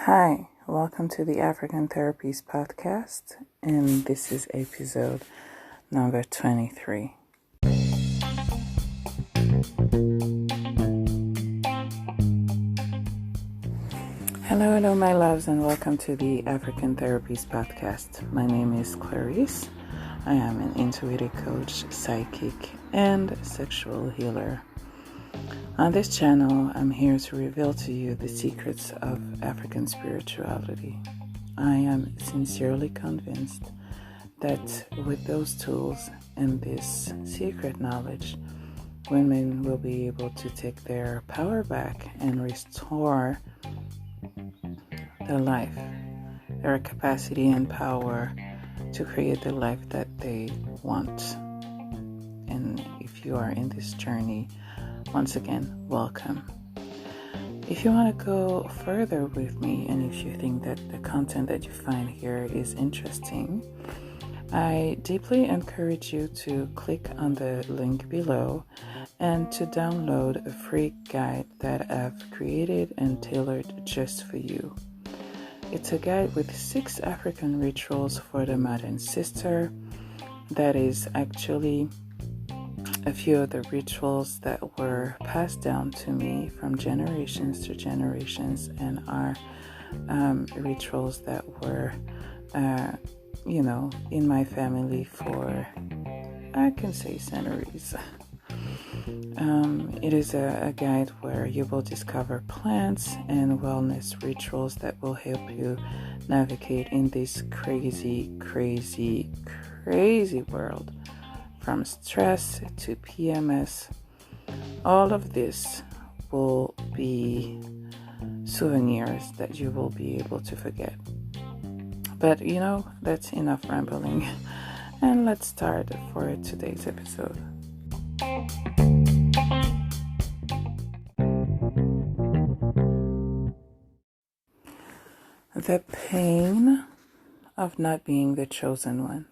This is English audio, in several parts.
Hi, welcome to the African Therapies Podcast, and this is episode number 23. Hello, my loves, and welcome to the African Therapies Podcast. My name is Clarisse. I am an intuitive coach, psychic, and sexual healer. On this channel, I'm here to reveal to you the secrets of African spirituality. I am sincerely convinced that with those tools and this secret knowledge, women will be able to take their power back and restore their life, their capacity and power to create the life that they want. And if you are in this journey, once again, welcome. If you want to go further with me, and if you think that the content that you find here is interesting, I deeply encourage you to click on the link below and to download a free guide that I've created and tailored just for you. It's a guide with 6 African rituals for the modern sister. That is actually a few of the rituals that were passed down to me from generations to generations and are rituals that were, in my family for, I can say, centuries. It is a guide where you will discover plants and wellness rituals that will help you navigate in this crazy, crazy, crazy world. From stress to PMS, all of this will be souvenirs that you will be able to forget. But that's enough rambling. And let's start for today's episode. The pain of not being the chosen one.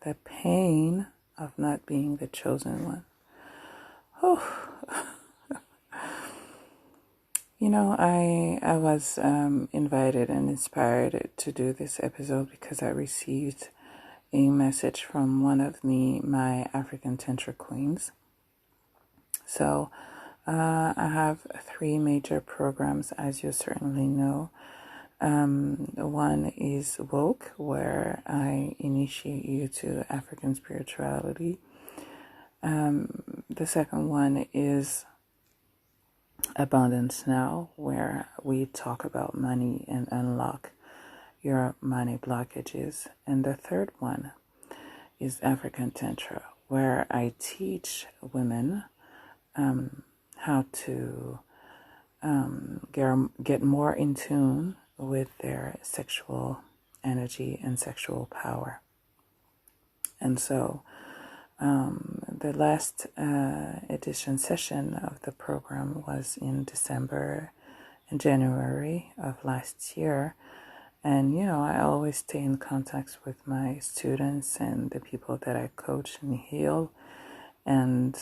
The pain of not being the chosen one. I was invited and inspired to do this episode because I received a message from one of my African Tantra queens. So I have 3 major programs, as you certainly know. One is Woke, where I initiate you to African spirituality. The second one is Abundance Now, where we talk about money and unlock your money blockages. And the third one is African Tantra, where I teach women how to get more in tune with their sexual energy and sexual power. And so the last edition session of the program was in December and January of last year. And, I always stay in contact with my students and the people that I coach and heal. And,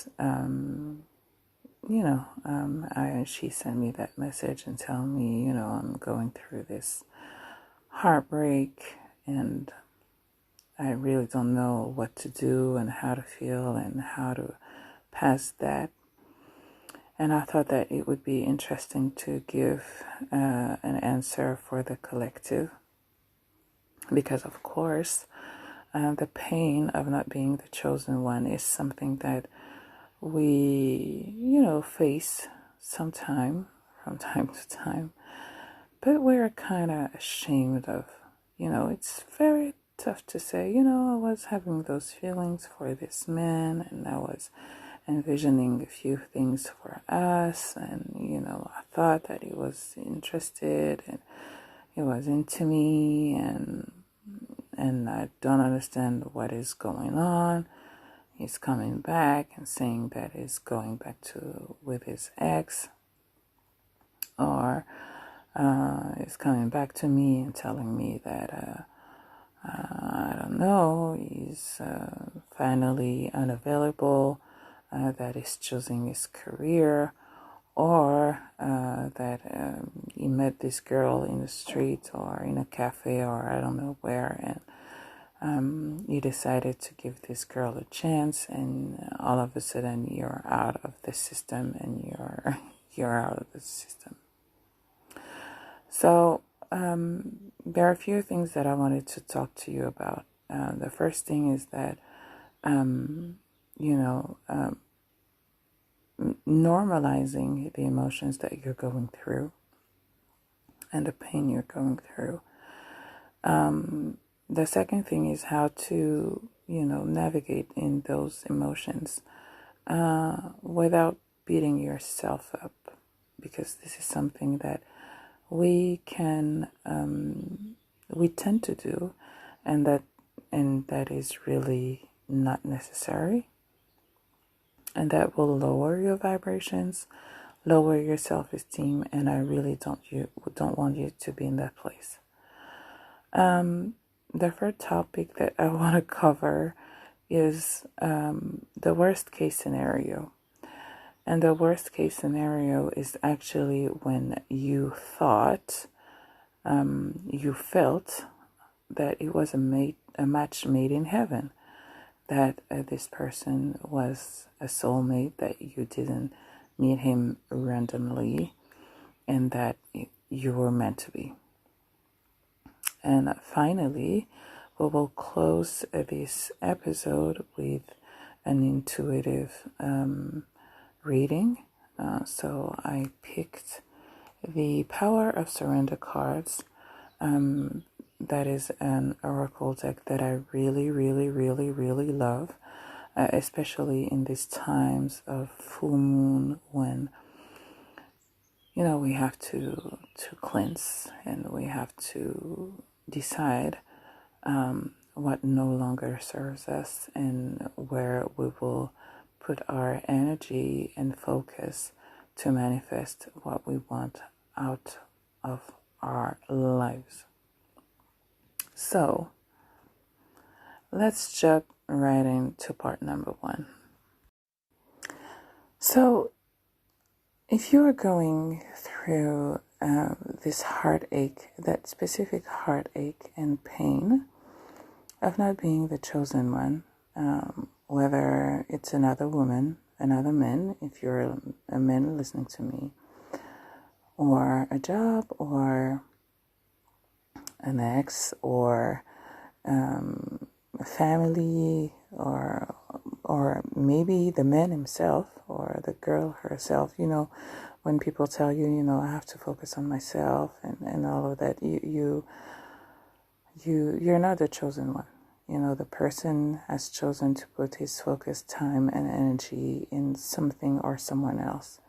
she sent me that message and tell me, I'm going through this heartbreak and I really don't know what to do and how to feel and how to pass that. And I thought that it would be interesting to give an answer for the collective. Because, of course, the pain of not being the chosen one is something that we, face from time to time. But we're kind of ashamed of, it's very tough to say, I was having those feelings for this man and I was envisioning a few things for us and, I thought that he was interested and he was into me and I don't understand what is going on. He's coming back and saying that he's going back with his ex, or he's coming back to me and telling me that I don't know, he's finally unavailable, that he's choosing his career, or that you met this girl in the street or in a cafe or I don't know where, and you decided to give this girl a chance, and all of a sudden you're out of the system, and you're out of the system. So there are a few things that I wanted to talk to you about. The first thing is that normalizing the emotions that you're going through and the pain you're going through. The second thing is how to, navigate in those emotions without beating yourself up, because this is something that we tend to do, and that is really not necessary. And that will lower your vibrations, lower your self-esteem, and I really don't want you to be in that place. The third topic that I want to cover is the worst case scenario. And the worst case scenario is actually when you thought, you felt that it was a match made in heaven, that this person was a soulmate, that you didn't meet him randomly, and that you were meant to be. And finally, we will close this episode with an intuitive reading. So I picked the Power of Surrender cards. That is an oracle deck that I really, really, really, really love, especially in these times of full moon, when we have to cleanse, and we have to decide what no longer serves us, and where we will put our energy and focus to manifest what we want out of our lives. So let's jump right into part number 1. So if you are going through this heartache, that specific heartache and pain of not being the chosen one, whether it's another woman, another man, if you're a man listening to me, or a job, or an ex, or a family, or maybe the man himself or the girl herself. When people tell you, I have to focus on myself and all of that, you're not the chosen one. The person has chosen to put his focus, time, and energy in something or someone else.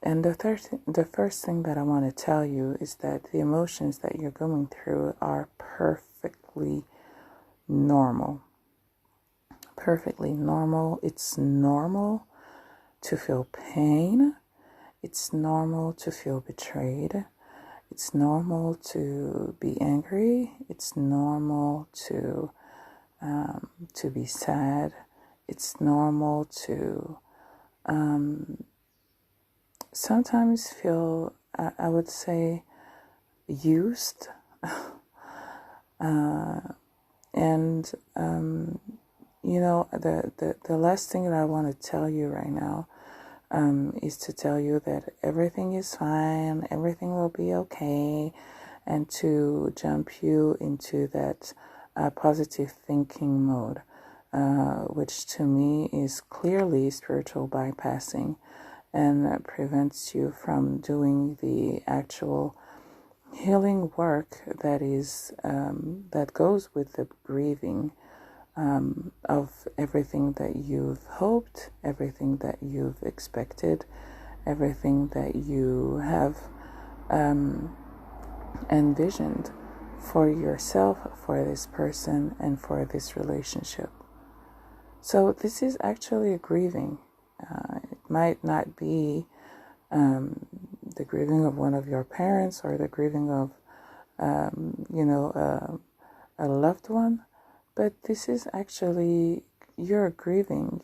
And the first thing that I want to tell you is that the emotions that you're going through are perfectly normal. Perfectly normal. It's normal to feel pain. It's normal to feel betrayed. It's normal to be angry. It's normal to be sad. It's normal to sometimes feel, I would say, used. And the last thing that I want to tell you right now is to tell you that everything is fine, everything will be okay, and to jump you into that positive thinking mode, which to me is clearly spiritual bypassing, and prevents you from doing the actual healing work that goes with the grieving of everything that you've hoped, everything that you've expected, everything that you have envisioned for yourself, for this person, and for this relationship. So this is actually a grieving. It might not be the grieving of one of your parents, or the grieving of a loved one, but this is actually you're grieving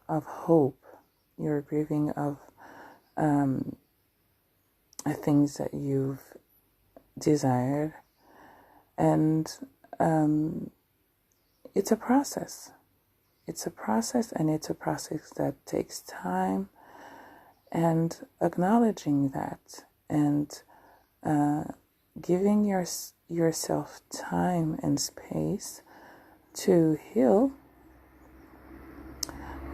of hope. You're grieving of things that you've desired. And it's a process. It's a process, and it's a process that takes time. And acknowledging that and giving yourself time and space to heal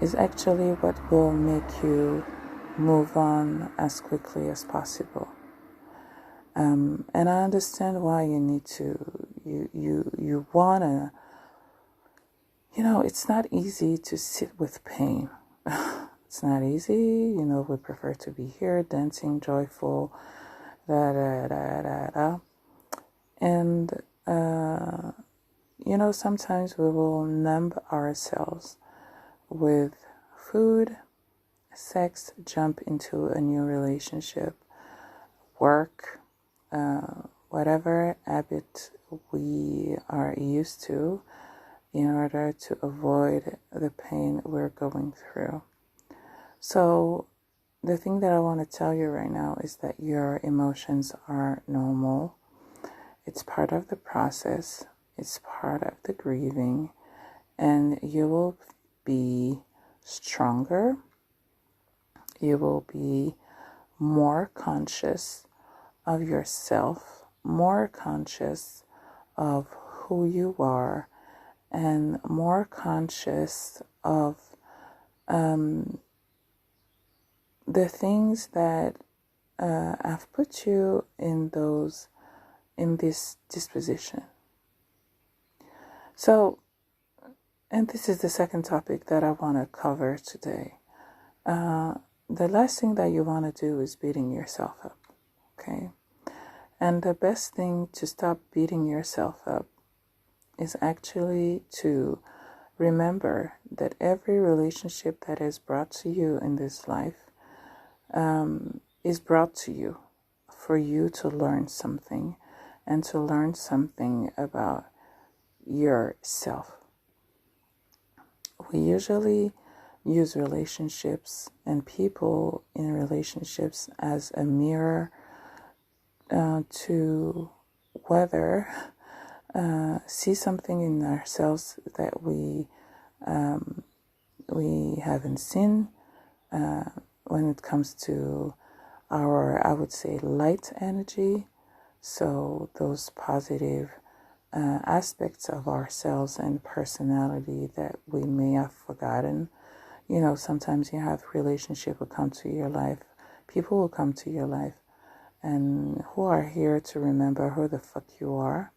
is actually what will make you move on as quickly as possible. And I understand why you need to, you wanna, it's not easy to sit with pain. It's not easy, we prefer to be here dancing, joyful, And, sometimes we will numb ourselves with food, sex, jump into a new relationship, work, whatever habit we are used to in order to avoid the pain we're going through. So the thing that I want to tell you right now is that your emotions are normal. It's part of the process. It's part of the grieving. And you will be stronger. You will be more conscious of yourself, more conscious of who you are, and more conscious of the things that have put you in this disposition. So, and this is the second topic that I want to cover today. The last thing that you want to do is beating yourself up, okay? And the best thing to stop beating yourself up is actually to remember that every relationship that is brought to you in this life is brought to you for you to learn something, and to learn something about yourself. We usually use relationships and people in relationships as a mirror to whether see something in ourselves that we haven't seen when it comes to our, I would say, light energy. So those positive aspects of ourselves and personality that we may have forgotten. Sometimes you have relationship will come to your life. People will come to your life and who are here to remember who the fuck you are.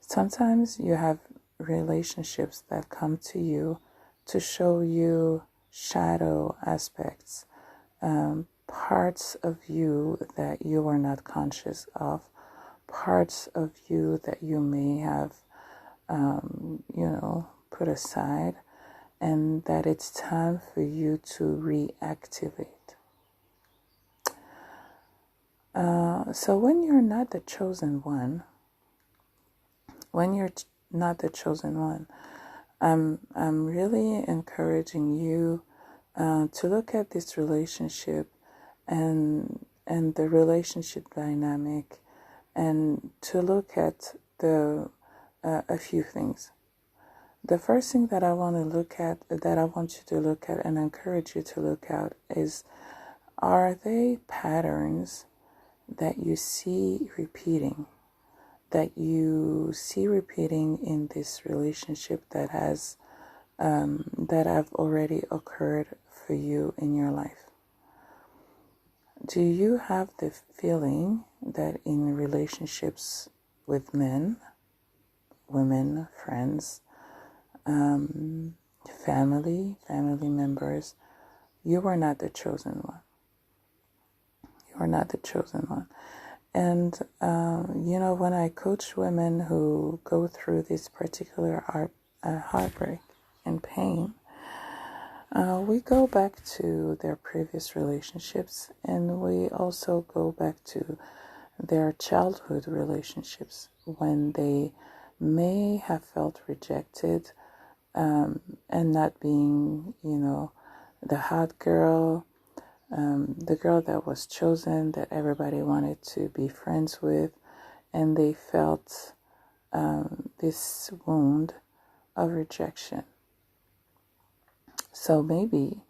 Sometimes you have relationships that come to you to show you shadow aspects, parts of you that you are not conscious of, parts of you that you may have, put aside, and that it's time for you to reactivate. So when you're not the chosen one, I'm really encouraging you to look at this relationship and the relationship dynamic, and to look at a few things. The first thing that I want you to look at and encourage you to look at is, are they patterns that you see repeating? That you see repeating in this relationship that have already occurred for you in your life? Do you have the feeling that in relationships with men, women, friends, family members, you are not the chosen one? You are not the chosen one. And, when I coach women who go through this particular heartbreak and pain, we go back to their previous relationships, and we also go back to their childhood relationships when they may have felt rejected, and not being, the hot girl, the girl that was chosen, that everybody wanted to be friends with, and they felt this wound of rejection. So maybe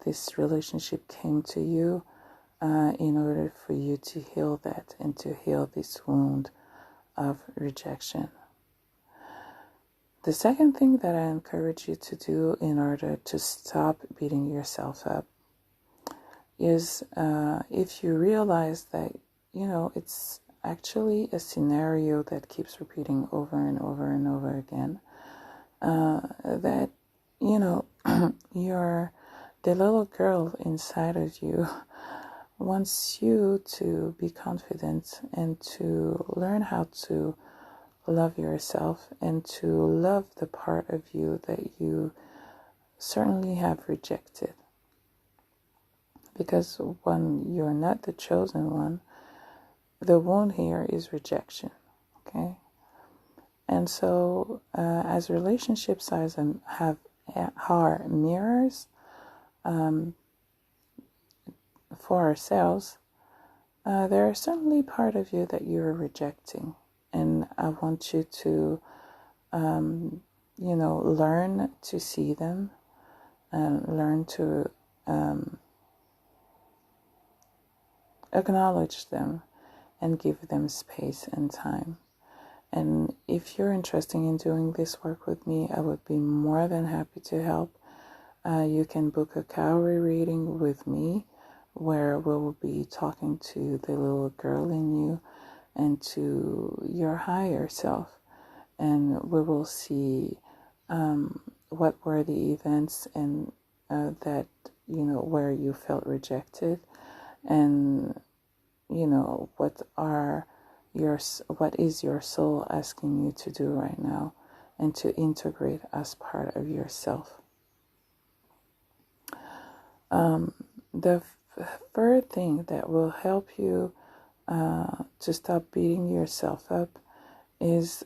this relationship came to you in order for you to heal that and to heal this wound of rejection. The second thing that I encourage you to do in order to stop beating yourself up is if you realize that, it's actually a scenario that keeps repeating over and over and over again, that, the little girl inside of you wants you to be confident and to learn how to love yourself and to love the part of you that you certainly have rejected. Because when you're not the chosen one, the wound here is rejection, okay? And so as relationships are mirrors for ourselves, there are certainly part of you that you're rejecting. And I want you to, learn to see them and learn to acknowledge them and give them space and time. And if you're interested in doing this work with me, I would be more than happy to help. You can book a calorie reading with me where we'll be talking to the little girl in you and to your higher self. And we will see what were the events and that, where you felt rejected, and, what is your soul asking you to do right now, and to integrate as part of yourself. The third thing that will help you to stop beating yourself up is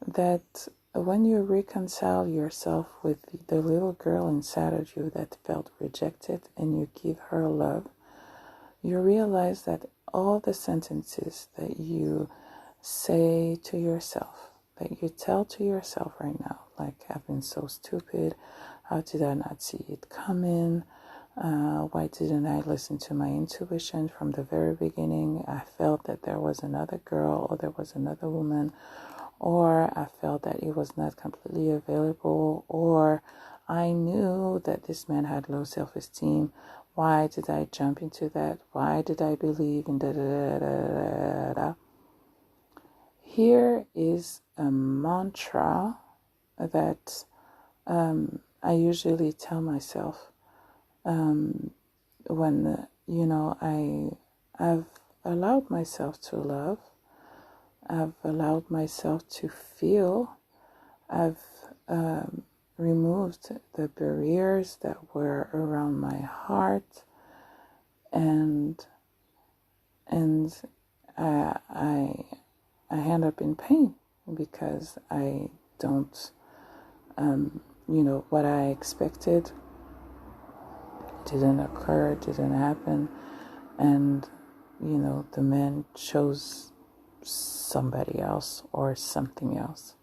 that when you reconcile yourself with the little girl inside of you that felt rejected and you give her love, you realize that all the sentences that you say to yourself, that you tell to yourself right now, like, I've been so stupid, how did I not see it coming? Why didn't I listen to my intuition from the very beginning? I felt that there was another girl, or there was another woman, or I felt that it was not completely available, or I knew that this man had low self-esteem. Why did I jump into that? Why did I believe in da-da-da-da-da-da? Here is a mantra that I usually tell myself when, I've allowed myself to love, I've allowed myself to feel, I've removed the barriers that were around my heart, and I end up in pain because I don't, what I expected didn't occur, didn't happen, and the man chose somebody else or something else.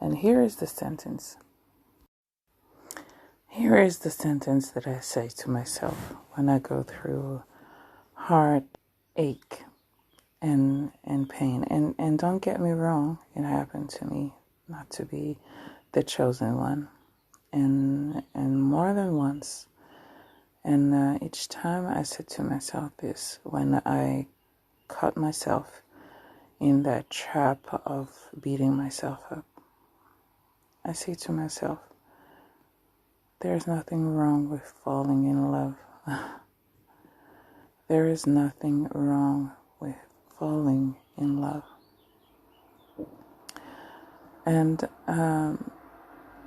And here is the sentence that I say to myself when I go through heartache and pain. And don't get me wrong, it happened to me not to be the chosen one, and more than once. And each time I said to myself this, when I caught myself in that trap of beating myself up, I say to myself, there's nothing wrong with falling in love. There is nothing wrong with falling in love. And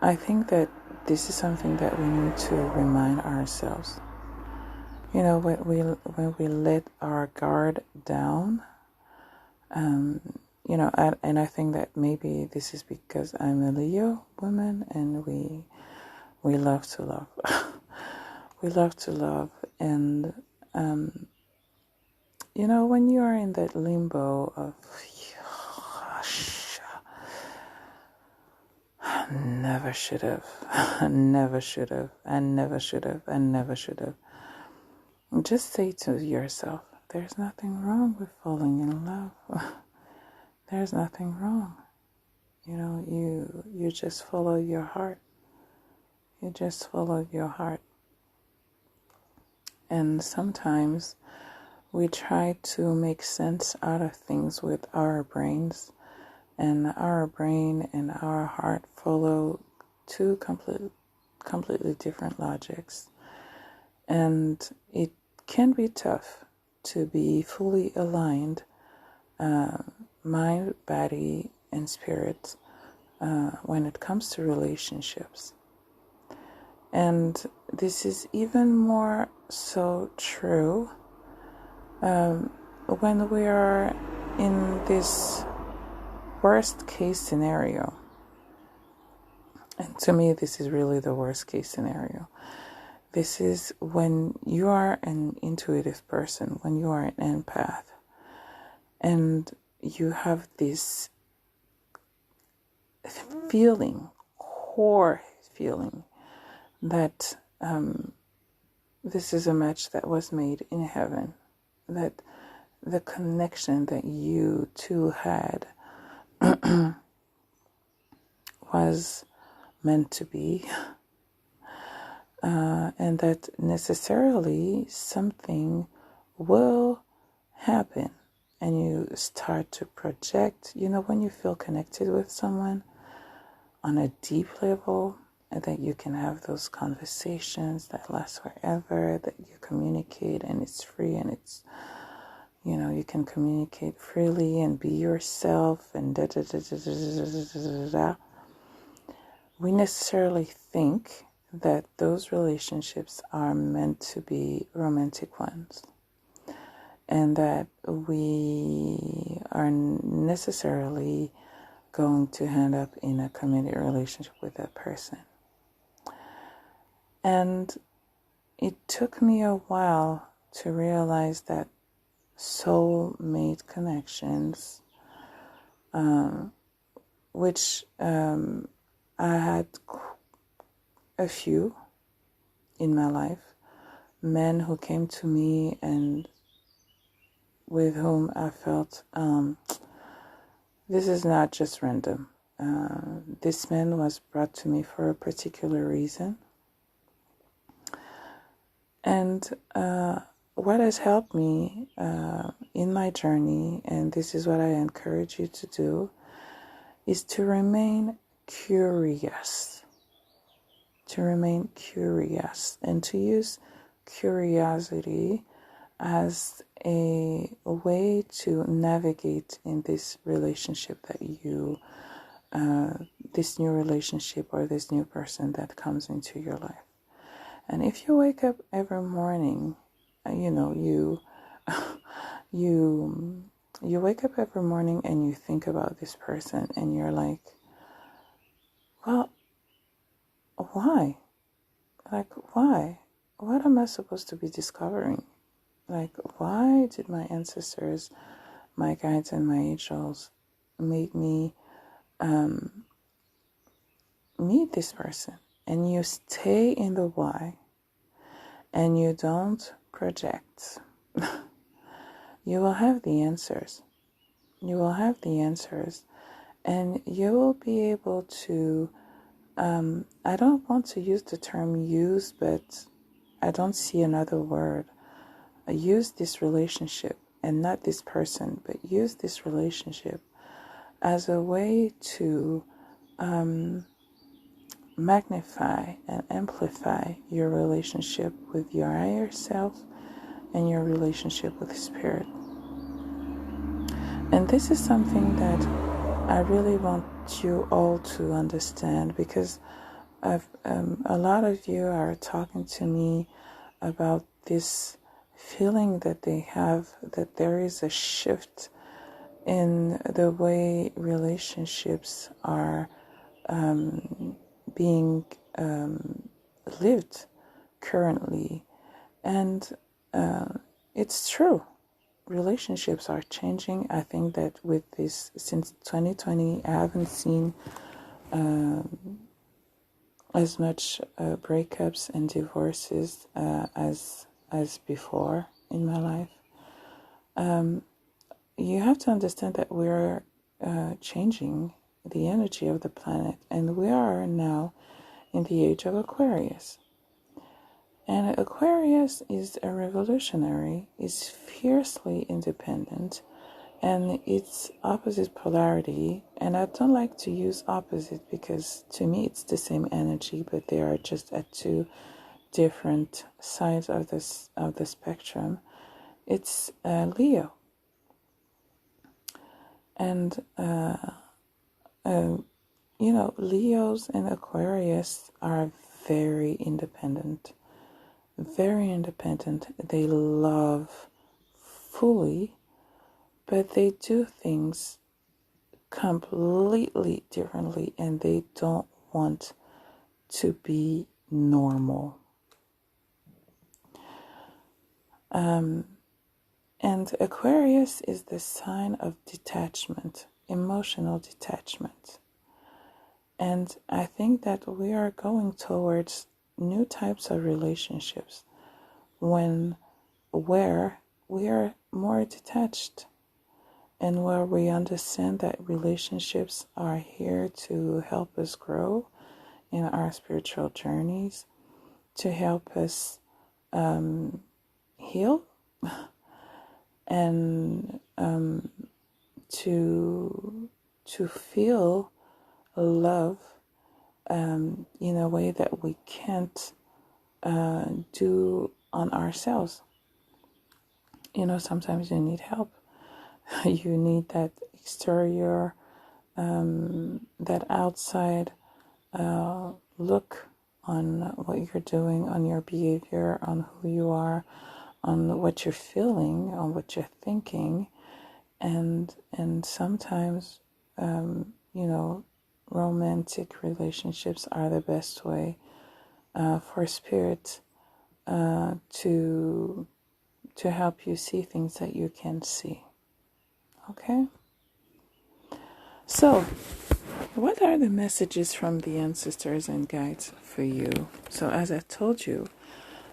I think that this is something that we need to remind ourselves. When we let our guard down, and I think that maybe this is because I'm a Leo woman and we love to love. we love to love, and when you are in that limbo of never should have, never should have, and never should have, and never should have, just say to yourself, there's nothing wrong with falling in love. There's nothing wrong. You just follow your heart. You just follow your heart. And sometimes we try to make sense out of things with our brains, and our brain and our heart follow two completely different logics. And it can be tough to be fully aligned, mind, body, and spirit, when it comes to relationships. And this is even more so true when we are in this worst case scenario. And to me, this is really the worst case scenario. This is when you are an intuitive person, when you are an empath, and you have this feeling, core feeling, that this is a match that was made in heaven, that the connection that you two had was meant to be, and that necessarily something will happen, and you start to project, when you feel connected with someone on a deep level, and that you can have those conversations that last forever, that you communicate and it's free, and it's, you can communicate freely and be yourself, and we necessarily think that those relationships are meant to be romantic ones, and that we are necessarily going to end up in a committed relationship with that person. And it took me a while to realize that soulmate connections, which I had a few in my life, men who came to me and with whom I felt this is not just random. This man was brought to me for a particular reason. And what has helped me in my journey, and this is what I encourage you to do, is to remain curious. To remain curious, and to use curiosity as a way to navigate in this relationship that you, this new relationship or this new person that comes into your life. And if you wake up every morning, you wake up every morning and you think about this person and you're like, well, why? Why? What am I supposed to be discovering? Why did my ancestors, my guides, and my angels make me meet this person? And you stay in the why, and you don't project. You will have the answers. You will have the answers, and you will be able to, I don't want to use the term use, but I don't see another word. Use this relationship, and not this person, but use this relationship as a way to magnify and amplify your relationship with your higher self and your relationship with spirit. And this is something that I really want you all to understand, because a lot of you are talking to me about this feeling that they have, that there is a shift in the way relationships are being lived currently. And it's true. Relationships are changing. I think that with this, since 2020, I haven't seen as much breakups and divorces as before in my life. You have to understand that we're changing the energy of the planet, and we are now in the age of Aquarius. And Aquarius is a revolutionary, is fiercely independent, and it's opposite polarity. And I don't like to use opposite because to me it's the same energy, but they are just at two different sides of the spectrum. It's Leo, and Leos and Aquarius are very independent. Very independent. They love fully, but they do things completely differently, and they don't want to be normal. And Aquarius is the sign of detachment, emotional detachment. And I think that we are going towards new types of relationships where we are more detached, and where we understand that relationships are here to help us grow in our spiritual journeys, to help us heal, and to feel love in a way that we can't do on ourselves. Sometimes you need help. You need that exterior, that outside look on what you're doing, on your behavior, on who you are, on what you're feeling, on what you're thinking. And sometimes, romantic relationships are the best way for spirit to help you see things that you can't see. Okay? So, what are the messages from the ancestors and guides for you? So, as I told you,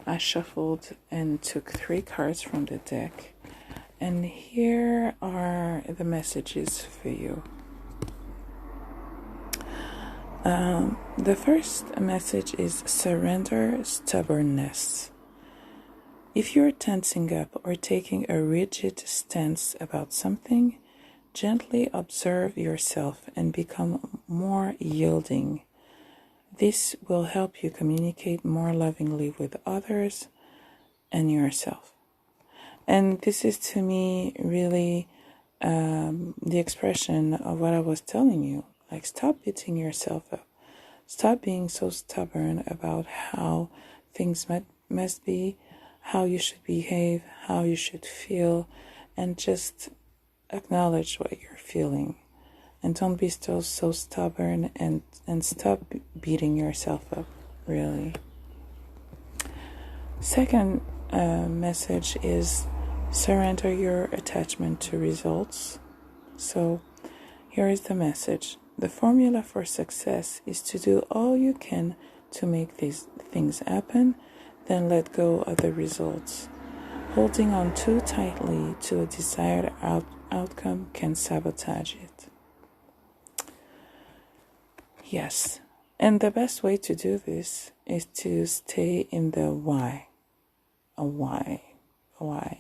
I shuffled and took 3 cards from the deck, and here are the messages for you. The first message is surrender stubbornness. If you're tensing up or taking a rigid stance about something, gently observe yourself and become more yielding. This will help you communicate more lovingly with others and yourself. And this is, to me, really the expression of what I was telling you. Like, stop beating yourself up. Stop being so stubborn about how things must be, how you should behave, how you should feel, and just acknowledge what you're feeling. And don't be so stubborn, and stop beating yourself up, really. Second message is surrender your attachment to results. So here is the message. The formula for success is to do all you can to make these things happen, then let go of the results. Holding on too tightly to a desired outcome can sabotage it. Yes, and the best way to do this is to stay in the why,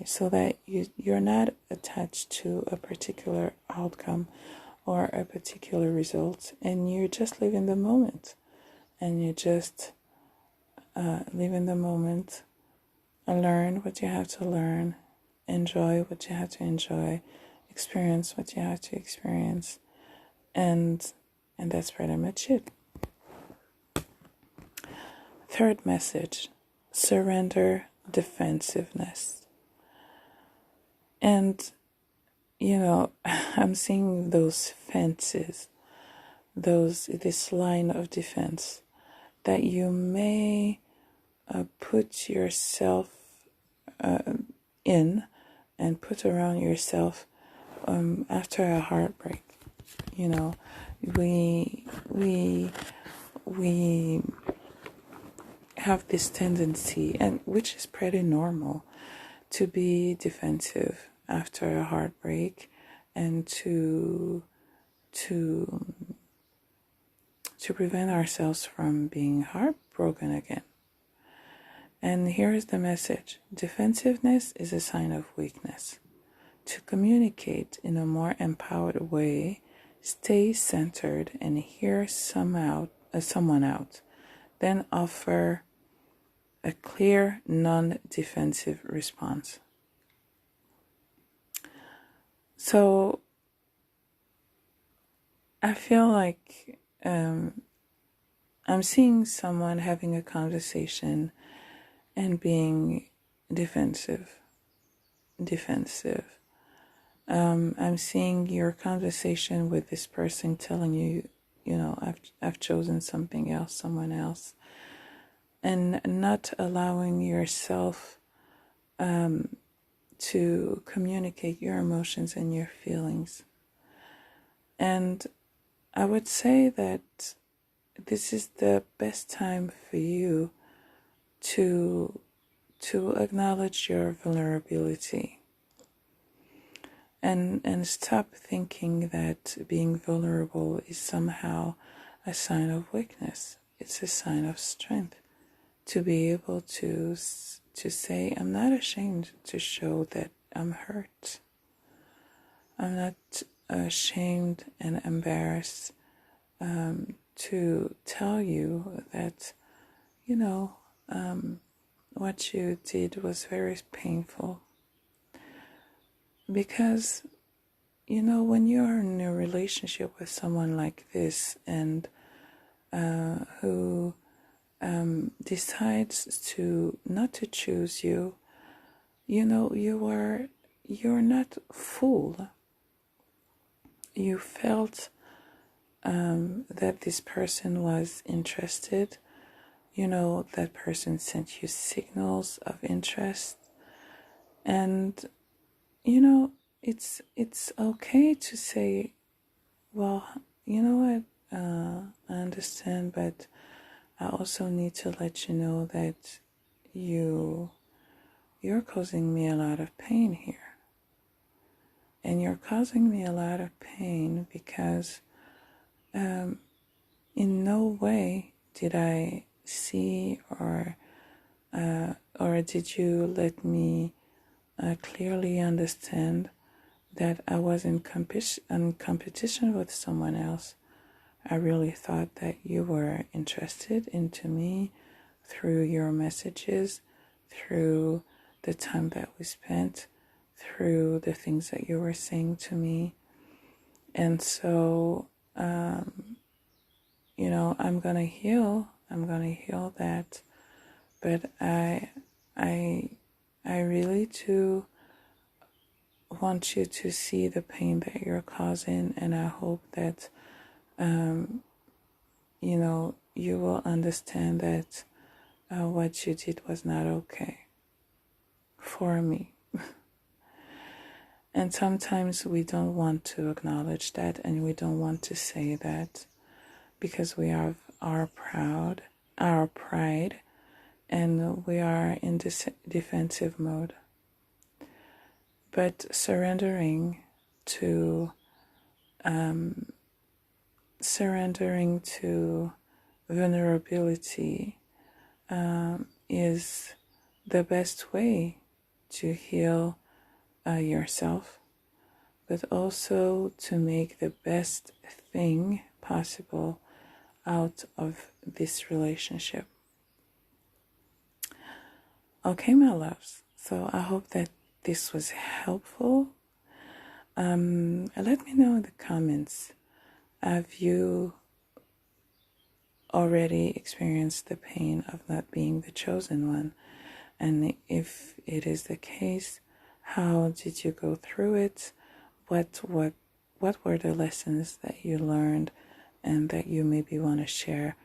so that you're not attached to a particular outcome or a particular result, and you just live in the moment, and you just live in the moment, learn what you have to learn, enjoy what you have to enjoy, experience what you have to experience, and that's pretty much it. Third message, surrender defensiveness. And I'm seeing those fences, this line of defense that you may put yourself in and put around yourself after a heartbreak. You know, we have this tendency, and which is pretty normal, to be defensive after a heartbreak and to prevent ourselves from being heartbroken again. And here is the message. Defensiveness is a sign of weakness. To communicate in a more empowered way, stay centered and hear someone out. Then offer a clear, non-defensive response. So I feel like I'm seeing someone having a conversation and being defensive. I'm seeing your conversation with this person telling you, I've chosen something else, someone else, and not allowing yourself to communicate your emotions and your feelings. And I would say that this is the best time for you to acknowledge your vulnerability and stop thinking that being vulnerable is somehow a sign of weakness. It's a sign of strength to be able to say, I'm not ashamed to show that I'm hurt. I'm not ashamed and embarrassed to tell you that, what you did was very painful. Because, when you are in a relationship with someone like this and who decides to not to choose you, you're not fooled. You felt that this person was interested. That person sent you signals of interest. And, it's okay to say, well, you know what, I understand, but I also need to let you know that you're causing me a lot of pain here. And you're causing me a lot of pain because in no way did I see or did you let me clearly understand that I was in competition with someone else. I really thought that you were interested into me through your messages, through the time that we spent, through the things that you were saying to me. And so, I'm going to heal that. But I really do want you to see the pain that you're causing, and I hope that you will understand that what you did was not okay for me. And sometimes we don't want to acknowledge that, and we don't want to say that because we have our pride, and we are in this defensive mode. But surrendering to vulnerability is the best way to heal yourself, but also to make the best thing possible out of this relationship. Okay, my loves. So I hope that this was helpful. Let me know in the comments. Have you already experienced the pain of not being the chosen one? And if it is the case, how did you go through it? What were the lessons that you learned and that you maybe want to share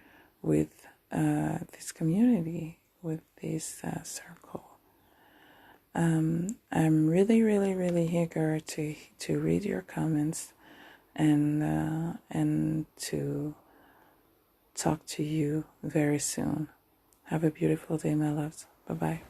with this community, with this circle. I'm really, really, really eager to read your comments and to talk to you very soon. Have a beautiful day, my loves. Bye-bye.